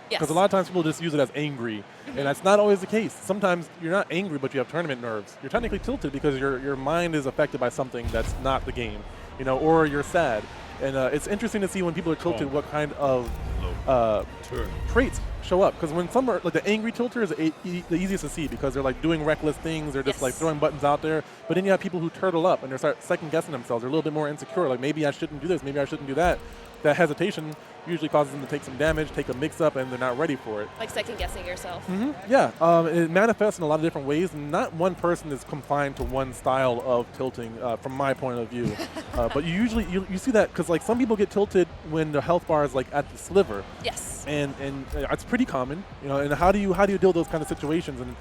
Yes. Because a lot of times people just use it as angry, and that's not always the case. Sometimes you're not angry, but you have tournament nerves. You're technically tilted because your mind is affected by something that's not the game, or you're sad. And it's interesting to see when people are tilted what kind of traits show up. Because when some are, like the angry tilter is the easiest to see because they're like doing reckless things. They're just like throwing buttons out there. But then you have people who turtle up and they start second guessing themselves. They're a little bit more insecure. Like maybe I shouldn't do this. Maybe I shouldn't do that. That hesitation usually causes them to take some damage, take a mix-up, and they're not ready for it. Like second-guessing yourself. Yeah, it manifests in a lot of different ways, and not one person is confined to one style of tilting, from my point of view. But you usually you see that because like some people get tilted when the health bar is like at the sliver. Yes. And it's pretty common, And how do you deal with those kind of situations? And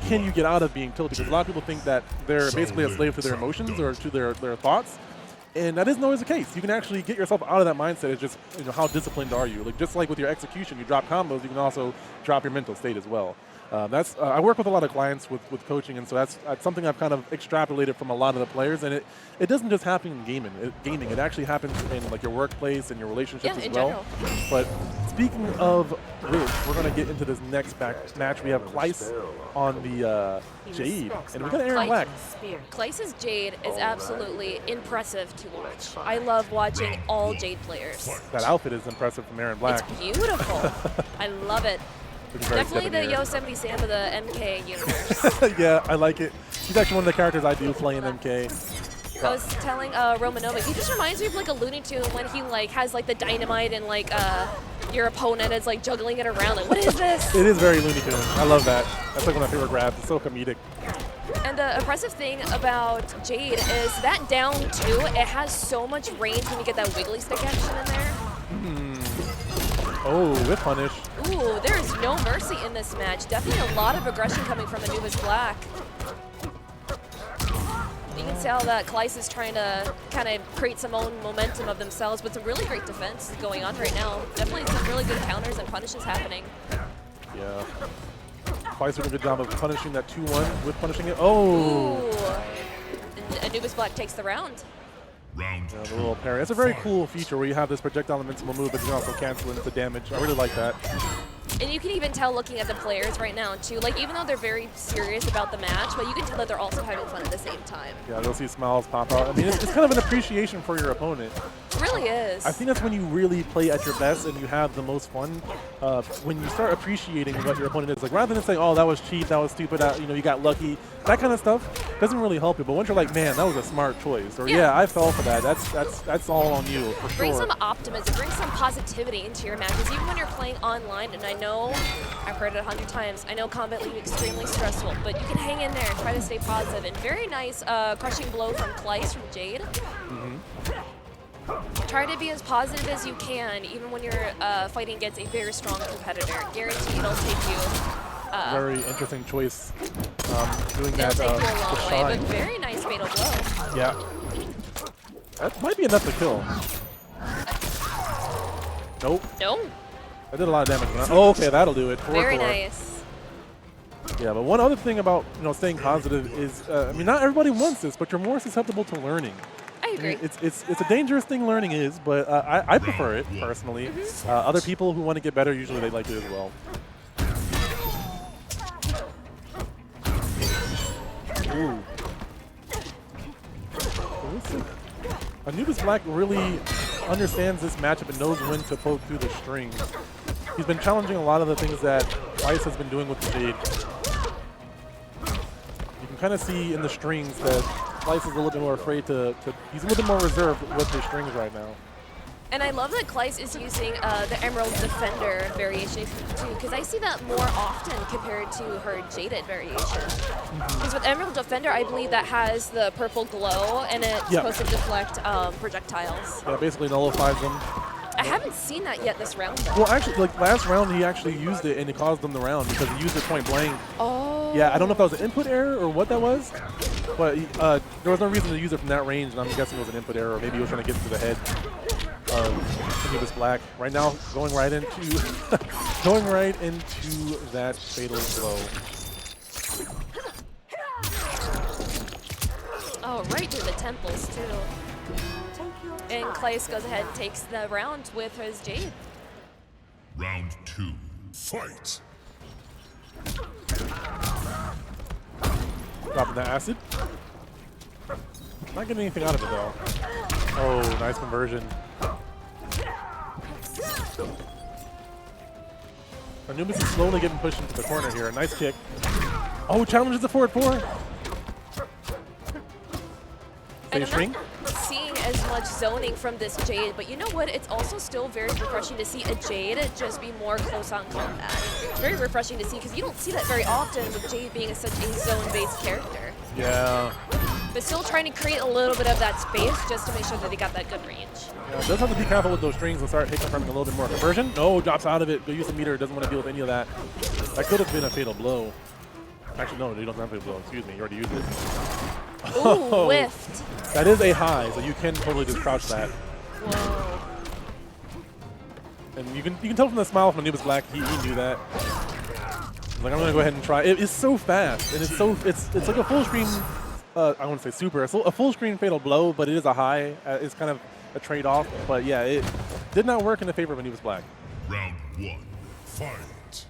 can you get out of being tilted? Because a lot of people think that they're basically a slave to their emotions or to their thoughts. And that isn't always the case. You can actually get yourself out of that mindset. It's just, how disciplined are you? Like just like with your execution, you drop combos, you can also drop your mental state as well. I work with a lot of clients with coaching, and so that's something I've kind of extrapolated from a lot of the players. And it doesn't just happen in gaming. It actually happens in like your workplace and your relationships as well. General. But speaking of which, we're going to get into this next match. We have Clise on the Jade, and we got Aaron Black. Clise's Jade is absolutely impressive to watch. I love watching all Jade players. That outfit is impressive from Aaron Black. It's beautiful. I love it. Definitely the Yosemite Sam of the MK universe. Yeah, I like it. He's actually one of the characters I do play in MK. I was telling Romanova, he just reminds me of like a Looney Tune when he like has like the dynamite and like your opponent is like juggling it around. Like, what is this? It is very Looney Tune. I love that. That's like one of my favorite grabs. It's so comedic. And the impressive thing about Jade is that down two, it has so much range when you get that wiggly stick action in there. Oh, whip punish. Ooh, there is no mercy in this match. Definitely a lot of aggression coming from Anubiz Black. You can tell that Clise is trying to kind of create some own momentum of themselves, but some really great defense is going on right now. Definitely some really good counters and punishes happening. Yeah. Clise doing a good job of punishing that 2-1 with punishing it. Oh! Ooh. And Anubiz Black takes the round. Yeah, the little parry. It's a very cool feature where you have this projectile invincible move, but you can also cancel it into damage. I really like that. And you can even tell looking at the players right now, too. Like, even though they're very serious about the match, but you can tell that they're also having fun at the same time. Yeah, you'll see smiles pop out. I mean, it's kind of an appreciation for your opponent. It really is. I think that's when you really play at your best and you have the most fun. When you start appreciating what your opponent is. Like, rather than saying, oh, that was cheap, that was stupid, you got lucky. That kind of stuff doesn't really help you. But once you're like, man, that was a smart choice. Or, yeah I fell for that. That's all on you, for sure. Bring some optimism, bring some positivity into your matches, even when you're playing online. And I know, I've heard it 100 times, I know Combat League is extremely stressful, but you can hang in there and try to stay positive. And very nice crushing blow from Clise from Jade. Try to be as positive as you can, even when you're fighting against a very strong competitor. Guaranteed it'll take you. Very interesting choice. Doing It'll that. take you a long way, but very nice fatal blow. Yeah. That might be enough to kill. Nope. No. I did a lot of damage. Oh, okay, that'll do it. 4-4. Very nice. Yeah, but one other thing about staying positive is, I mean, not everybody wants this, but you're more susceptible to learning. I agree. I mean, it's a dangerous thing learning is, but I prefer it personally. Other people who want to get better usually they like it as well. Ooh. Anubiz Black really understands this matchup and knows when to poke through the strings. He's been challenging a lot of the things that Clise has been doing with the Jade. You can kind of see in the strings that Clise is a little bit more afraid he's a little bit more reserved with his strings right now. And I love that Clise is using the Emerald Defender variation too, because I see that more often compared to her Jaded variation. Because with Emerald Defender, I believe that has the purple glow, and it's supposed to deflect projectiles. Yeah, basically nullifies them. I haven't seen that yet this round, though. Well, actually, like last round, he actually used it, and it caused them the round because he used it point blank. Oh. Yeah, I don't know if that was an input error or what that was, but there was no reason to use it from that range, and I'm guessing it was an input error, or maybe he was trying to get to the head. Anubiz Black right now going right into that fatal blow. Oh, right to the temples too. And Clise goes ahead and takes the round with his Jade. Round 2. Fight. Dropping the acid. Not getting anything out of it though. Oh, nice conversion. Anubiz is slowly getting pushed into the corner here. Nice kick. Oh, challenges the forward four. And Phase string. I'm not seeing as much zoning from this Jade, but you know what? It's also still very refreshing to see a Jade just be more close on combat. Very refreshing to see because you don't see that very often with Jade being such a zone-based character. Yeah. But still trying to create a little bit of that space just to make sure that they got that good range. Yeah, does have to be careful with those strings and start confirming a little bit more conversion. No, drops out of it. Go use the meter. Doesn't want to deal with any of that. That could have been a fatal blow. Actually, no, you don't have a fatal blow. Excuse me. You already used it. Ooh, whiffed. That is a high, so you can totally just crouch that. Whoa. And you can tell from the smile from Anubiz Black, he knew that. He's like, I'm gonna go ahead and try. It is so fast, and it's like a full screen. I wouldn't say super. It's a full screen fatal blow, but it is a high. It's kind of a trade-off. But yeah, it did not work in the favor of Anubiz Black. Round 1. Fight.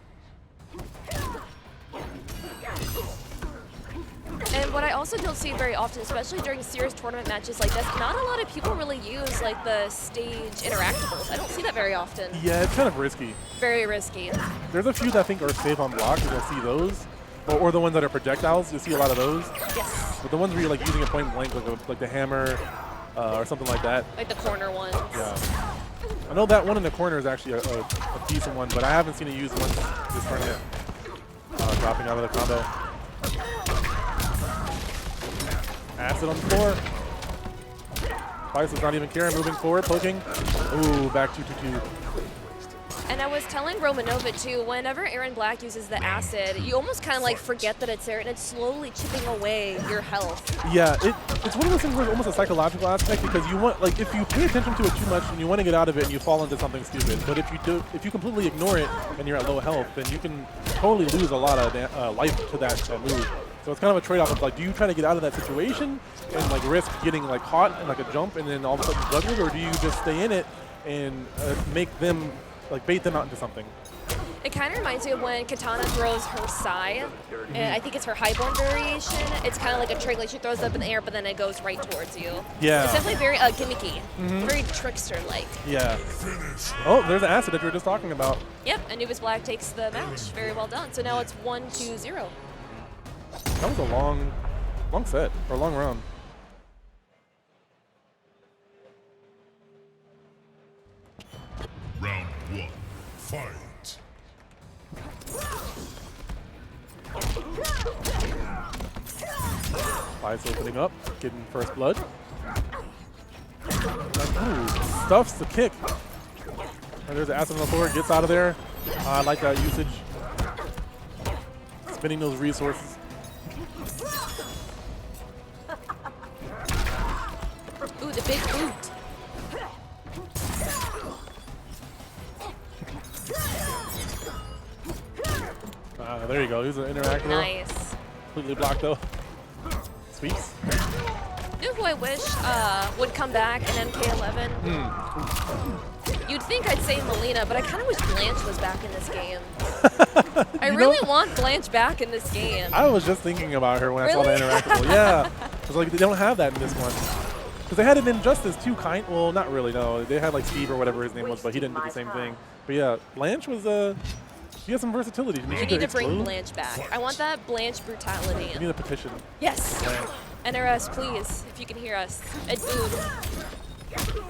And what I also don't see very often, especially during serious tournament matches like this, not a lot of people really use like the stage interactables. I don't see that very often. Yeah, it's kind of risky. Very risky. There's a few that I think are safe on block, and you'll see those. Or the ones that are projectiles, you'll see a lot of those. Yes. But the ones where you're like using a point blank, like the hammer or something like that. Like the corner ones. Yeah. I know that one in the corner is actually a decent one, but I haven't seen it used once this tournament. Dropping out of the combo. Acid on the floor. Clise does not even care, moving forward, poking. Ooh, back 2-2-2. And I was telling Romanova too, whenever Aaron Black uses the acid, you almost kind of like forget that it's there and it's slowly chipping away your health. Yeah, it's one of those things where it's almost a psychological aspect because you want, like, if you pay attention to it too much and you want to get out of it and you fall into something stupid, but if you completely ignore it and you're at low health, then you can totally lose a lot of life to that move. So it's kind of a trade-off of like, do you try to get out of that situation and like risk getting like caught in like a jump and then all of a sudden juggle it, or do you just stay in it and make them like bait them out into something? It kind of reminds me of when Katana throws her Sai, and I think it's her highborn variation. It's kind of like a trick, like she throws it up in the air, but then it goes right towards you. Yeah. It's definitely very gimmicky, very trickster-like. Yeah. Oh, there's the acid that you were just talking about. Yep, Anubiz Black takes the match. Very well done. So now it's 1-2-0. That was a long set, or long round. Round 1. Fight. Clise opening up, getting first blood. Ooh, stuffs the kick. And there's the acid on the floor, gets out of there. I like that usage. Spending those resources. Ooh, the big boot. There you go. He's an interactive. Nice. Completely blocked though. Sweeps. You know who I wish would come back in MK11? You'd think I'd say Melina, but I kind of wish Blanche was back in this game. I really want Blanche back in this game. I was just thinking about her when I saw the interactable. Yeah. I was like, they don't have that in this one. Because they had it in Injustice too, well, not really, no. They had like Steve or whatever his name was, but he didn't do the same thing. But yeah, Blanche was, she has some versatility. We need to bring Blanche back. I want that Blanche brutality. We need a petition. Yes. Blanche. NRS, please, if you can hear us. Ed Boon,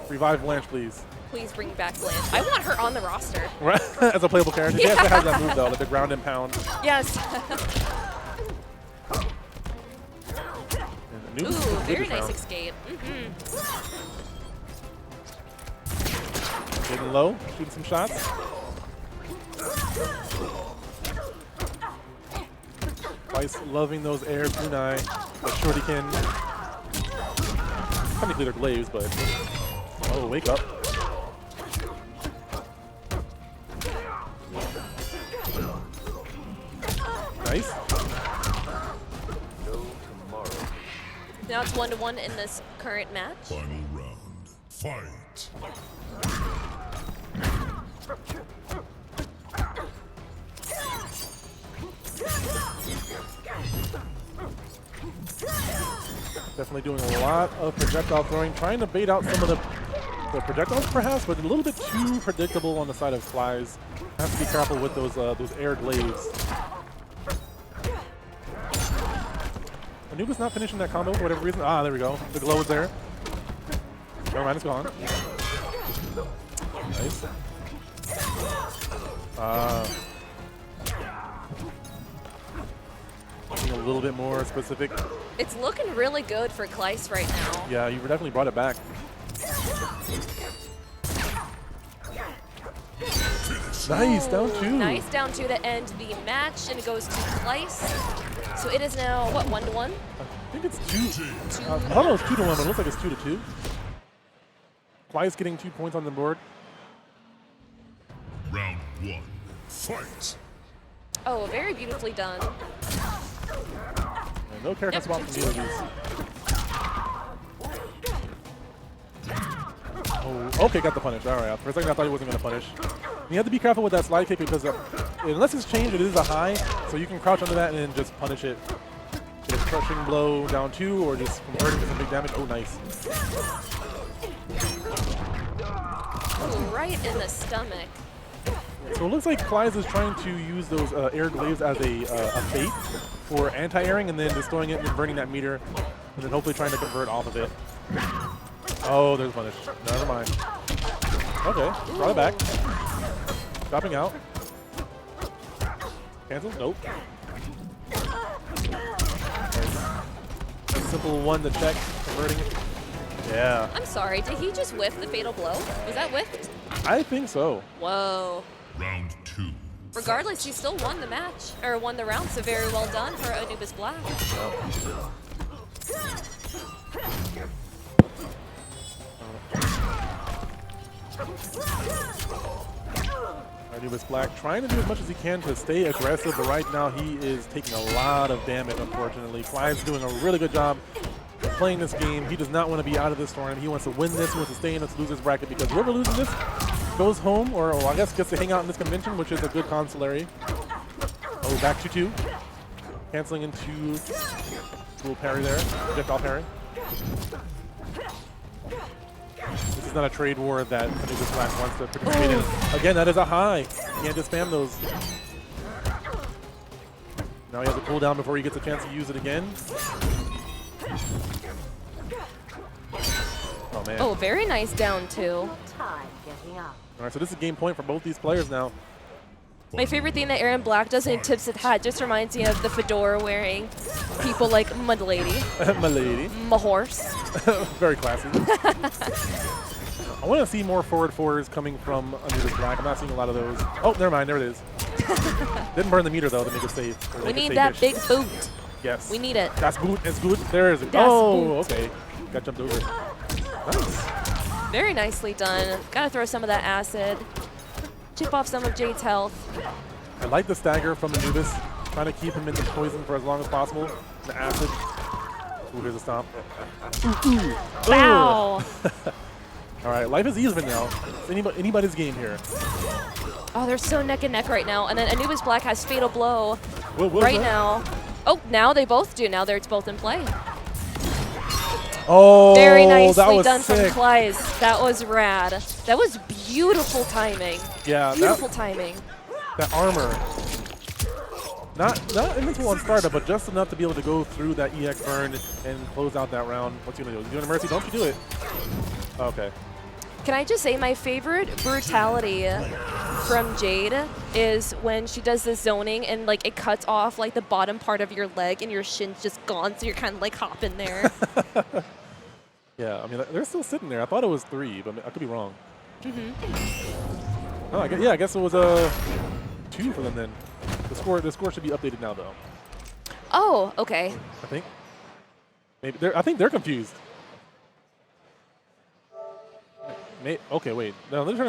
Revive Blanche, please. please bring back Blanche. I want her on the roster. Right? As a playable character. Yeah. She has that move though, like the ground and pound. Yes. And Ooh, very nice escape. Getting low, shooting some shots. Clise loving those air kunai, but Shorty can. Technically they're glaives, but oh, wake up. Nice. Now it's 1-1 in this current match. Final round. Fight. Definitely doing a lot of projectile throwing, trying to bait out some of the projectiles perhaps, but a little bit too predictable on the side of Clise. Have to be careful with those air glaives. Anubiz not finishing that combo for whatever reason. Ah, there we go. The glow is there. Never mind, it's gone. Nice. Being a little bit more specific. It's looking really good for Clise right now. Yeah, you definitely brought it back. Nice, down 2. Nice, down 2 to end the match, and it goes to Clise. So it is now, what, 1-1? I think it's 2. I thought it was 2-1, but it looks like it's 2-2. Clise getting 2 points on the board. Round 1. Fight. Oh, very beautifully done. And no character swap from either of these. Oh, okay, got the punish. All right. For a second, I thought he wasn't going to punish. And you have to be careful with that slide kick because unless it's changed, it is a high, so you can crouch under that and then just punish it. Get a crushing blow down 2 or just convert it to some big damage. Oh, nice. Ooh, right in the stomach. So it looks like Clise is trying to use those air glaives as a bait for anti-airing and then destroying it and then burning that meter and then hopefully trying to convert off of it. Oh, there's punish. Never mind. Okay, brought it back. Dropping out. Cancel? Nope. A simple one to check, converting it. Yeah. I'm sorry, did he just whiff the fatal blow? Was that whiffed? I think so. Whoa. Round 2. Regardless, he still won the match, or won the round, so very well done for Anubiz Black. Anubiz Black trying to do as much as he can to stay aggressive, but right now he is taking a lot of damage, unfortunately. Clise doing a really good job playing this game. He does not want to be out of this tournament. He wants to win this. He wants to stay in this loser's bracket because whoever loses this goes home, or well, I guess gets to hang out in this convention, which is a good consolary. Oh, back to 2. Canceling into little parry there. Projectile parry. This is not a trade war that Anubiz Black wants to participate in. Again, that is a high. You can't just spam those. Now he has a cooldown before he gets a chance to use it again. Oh, man. Oh, very nice down 2. All right, so this is game point for both these players now. My favorite thing that Aaron Black does in Tips at Hat just reminds me of the fedora wearing people like Mud Lady. My lady. My horse. Very classy. I want to see more forward fours coming from Anubiz Black. I'm not seeing a lot of those. Oh, never mind. There it is. Didn't burn the meter, though, to make it safe. We need that big boot. Yes. We need it. That's boot. It's good. There is it. Das Oh, Boot. okay. Got jumped over. Nice. Very nicely done. Gotta throw some of that acid. Chip off some of Jade's health. I like the stagger from Anubiz. Trying to keep him in the poison for as long as possible. The acid. Ooh, here's a stomp. Ooh. Bow. All right, life is even now. It's anybody's game here. Oh, they're so neck and neck right now. And then Anubiz Black has Fatal Blow What right that? now. Oh, now they both do. Now it's both in play. Oh, Very that nicely was done sick. from Clise. That was rad. That was beautiful timing. Yeah, Beautiful timing. that armor. Not invincible on startup, but just enough to be able to go through that EX burn and close out that round. What's he gonna do? He's doing a mercy. Don't you do it? Okay. Can I just say my favorite brutality from Jade is when she does the zoning and like it cuts off like the bottom part of your leg and your shin's just gone, so you're kind of like hopping there. Yeah, I mean they're still sitting there. I thought it was 3, but I could be wrong. Oh, I guess it was 2 for them then. The score should be updated now though. Oh, okay. I think. Maybe I think they're confused. Okay, wait. No, they're trying to